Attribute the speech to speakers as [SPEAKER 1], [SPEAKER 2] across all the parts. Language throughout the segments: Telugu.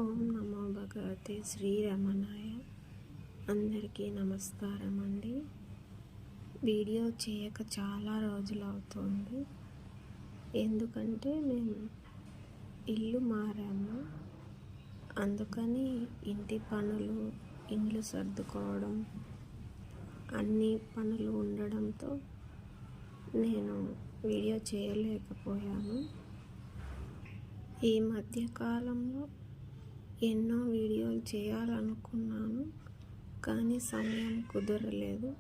[SPEAKER 1] ఓం నమో భగవతే శ్రీరమణాయ. అందరికీ నమస్కారం అండి. వీడియో చేయక చాలా రోజులు అవుతుంది. ఎందుకంటే మేము ఇల్లు మారాము, అందుకని ఇంటి పనులు, ఇండ్లు సర్దుకోవడం, అన్ని పనులు ఉండడంతో నేను వీడియో చేయలేకపోయాను. ఈ మధ్యకాలంలో ఎన్నో వీడియోలు చేయాలనుకున్నాను, కానీ సమయం కుదరలేదు.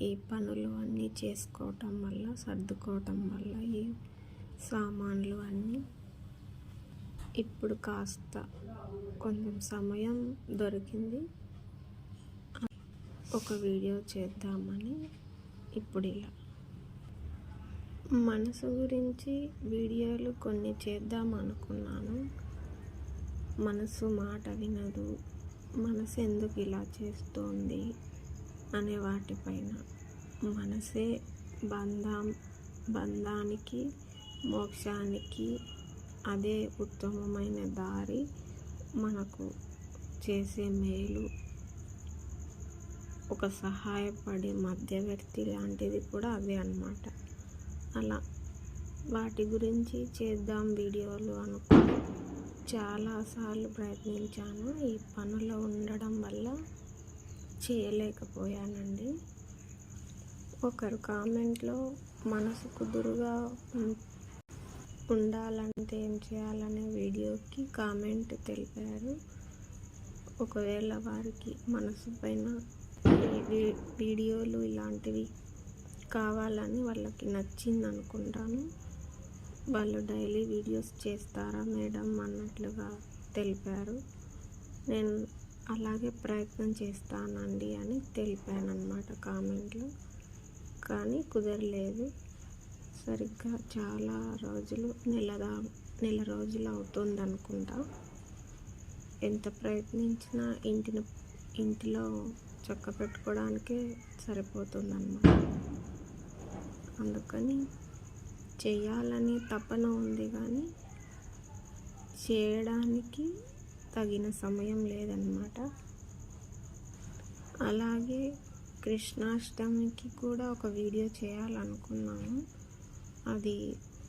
[SPEAKER 1] ఈ పనులు అన్నీ చేసుకోవటం వల్ల, సర్దుకోవటం వల్ల ఈ సామాన్లు అన్నీ ఇప్పుడు కాస్త కొంచెం సమయం దొరికింది. ఒక వీడియో చేద్దామని ఇప్పుడు ఇలా మనసు గురించి వీడియోలు కొన్ని చేద్దాం అనుకున్నాను. మనసు మాట వినదు, మనసు ఎందుకు ఇలా చేస్తోంది అనే వాటిపైన. మనసే బంధానికి, మోక్షానికి అదే ఉత్తమమైన దారి, మనకు చేసే మేలు, ఒక సహాయపడే మధ్యవర్తి లాంటిది కూడా అదే అన్నమాట. అలా వాటి గురించి చేద్దాం వీడియోలు అనుకుని చాలాసార్లు ప్రయత్నించాను. ఈ పనులు ఉండడం వల్ల చేయలేకపోయానండి. ఒకరు కామెంట్లో మనసు కుదురుగా ఉండాలంటే ఏం చేయాలనే వీడియోకి కామెంట్ తెలిపారు. ఒకవేళ వారికి మనసు పైన వీడియోలు ఇలాంటివి కావాలని వాళ్ళకి నచ్చింది అనుకుంటాను. వాళ్ళు డైలీ వీడియోస్ చేస్తారా మేడం అన్నట్లుగా తెలిపారు. నేను అలాగే ప్రయత్నం చేస్తానండి అని తెలిపాను అన్నమాట కామెంట్లో. కానీ కుదరలేదు. సరిగ్గా చాలా రోజులు, నెల రోజులు అవుతుంది అనుకుంటా. ఎంత ప్రయత్నించినా ఇంటిలో చక్క పెట్టుకోవడానికే సరిపోతుంది అన్నమాట. అందుకని చేయాలని తపన ఉంది, కానీ చేయడానికి తగిన సమయం లేదన్నమాట. అలాగే కృష్ణాష్టమికి కూడా ఒక వీడియో చేయాలనుకున్నాను. అది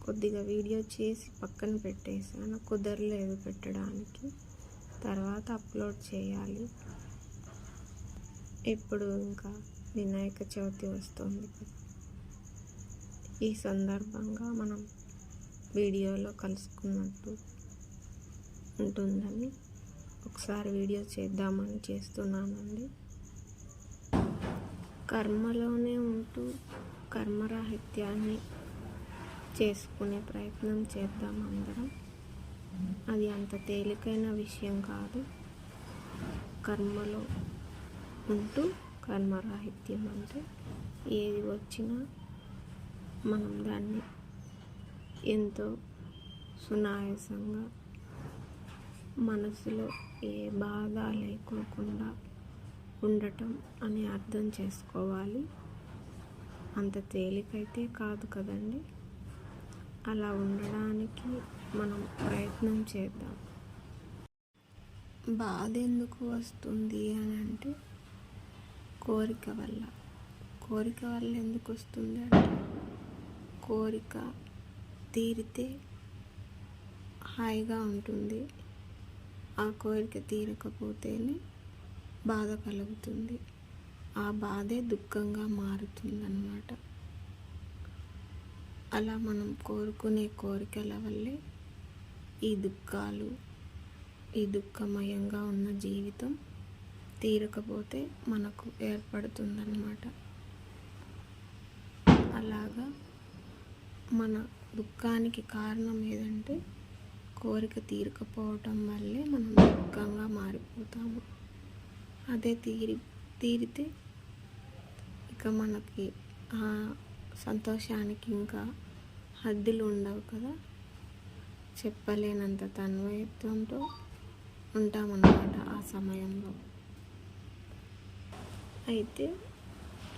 [SPEAKER 1] కొద్దిగా వీడియో చేసి పక్కన పెట్టేశాను, కుదరలేదు పెట్టడానికి. తర్వాత అప్లోడ్ చేయాలి. ఇప్పుడు ఇంకా వినాయక చవితి వస్తుంది కదా, ఈ సందర్భంగా మనం వీడియోలో కలుసుకున్నట్టు ఉంటుందని ఒకసారి వీడియో చేద్దామని చేస్తున్నానండి. కర్మలోనే ఉంటూ కర్మరాహిత్యాన్ని చేసుకునే ప్రయత్నం చేద్దాం అందరం. అది అంత తేలికైన విషయం కాదు. కర్మలో ఉంటూ కర్మరాహిత్యం అంటే ఏది వచ్చినా మనం దాన్ని ఎంతో సునాయాసంగా, మనసులో ఏ బాధ లేకోకుండా ఉండటం అని అర్థం చేసుకోవాలి. అంత తేలికైతే కాదు కదండి. అలా ఉండడానికి మనం ప్రయత్నం చేద్దాం. బాధ ఎందుకు వస్తుంది అని అంటే కోరిక వల్ల ఎందుకు వస్తుంది అంటే, కోరిక తీరితే హాయిగా ఉంటుంది, ఆ కోరిక తీరకపోతేనే బాధ కలుగుతుంది. ఆ బాధే దుఃఖంగా మారుతుందన్నమాట. అలా మనం కోరుకునే కోరికల వల్లే ఈ దుఃఖాలు, ఈ దుఃఖమయంగా ఉన్న జీవితం తీరకపోతే మనకు ఏర్పడుతుందన్నమాట. అలాగా మన దుఃఖానికి కారణం ఏదంటే కోరిక తీరకపోవటం వల్లే మనం దుఃఖంగా మారిపోతాము. అదే తీరితే ఇక మనకి ఆ సంతోషానికి ఇంకా హద్దులు ఉండవు కదా. చెప్పలేనంత తన్మయత్వంతో ఉంటామన్నమాట ఆ సమయంలో. అయితే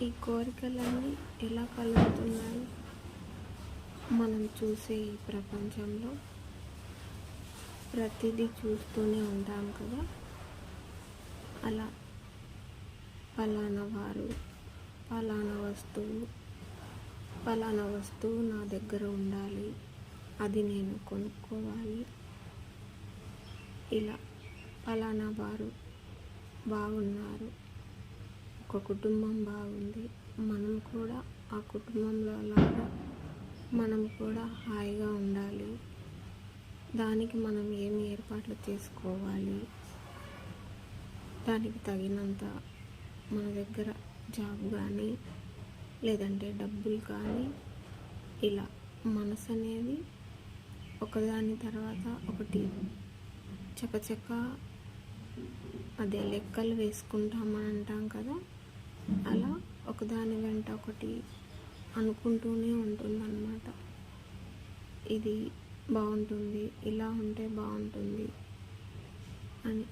[SPEAKER 1] ఈ కోరికలన్నీ ఎలా కలుగుతున్నాయి? మనం చూసే ఈ ప్రపంచంలో ప్రతిదీ చూస్తూనే ఉంటాం కదా, అలా పలానా వారు, పలానా వస్తువు నా దగ్గర ఉండాలి, అది నేను కొనుక్కోవాలి, ఇలా పలానా వారు బాగున్నారు, ఒక కుటుంబం బాగుంది, మనం కూడా ఆ కుటుంబంలో లాగా మనం కూడా హాయిగా ఉండాలి, దానికి మనం ఏమి ఏర్పాట్లు చేసుకోవాలి, దానికి తగినంత మన దగ్గర జాబ్ కానీ లేదంటే డబ్బులు కానీ, ఇలా మనసు అనేది ఒకదాని తర్వాత ఒకటి చకచక అదే లెక్కలు వేసుకుంటామని అంటాం కదా, అలా ఒకదాని వెంట ఒకటి అనుకుంటూనే ఉంటుందన్నమాట. ఇది బాగుంటుంది, ఇలా ఉంటే బాగుంటుంది అని.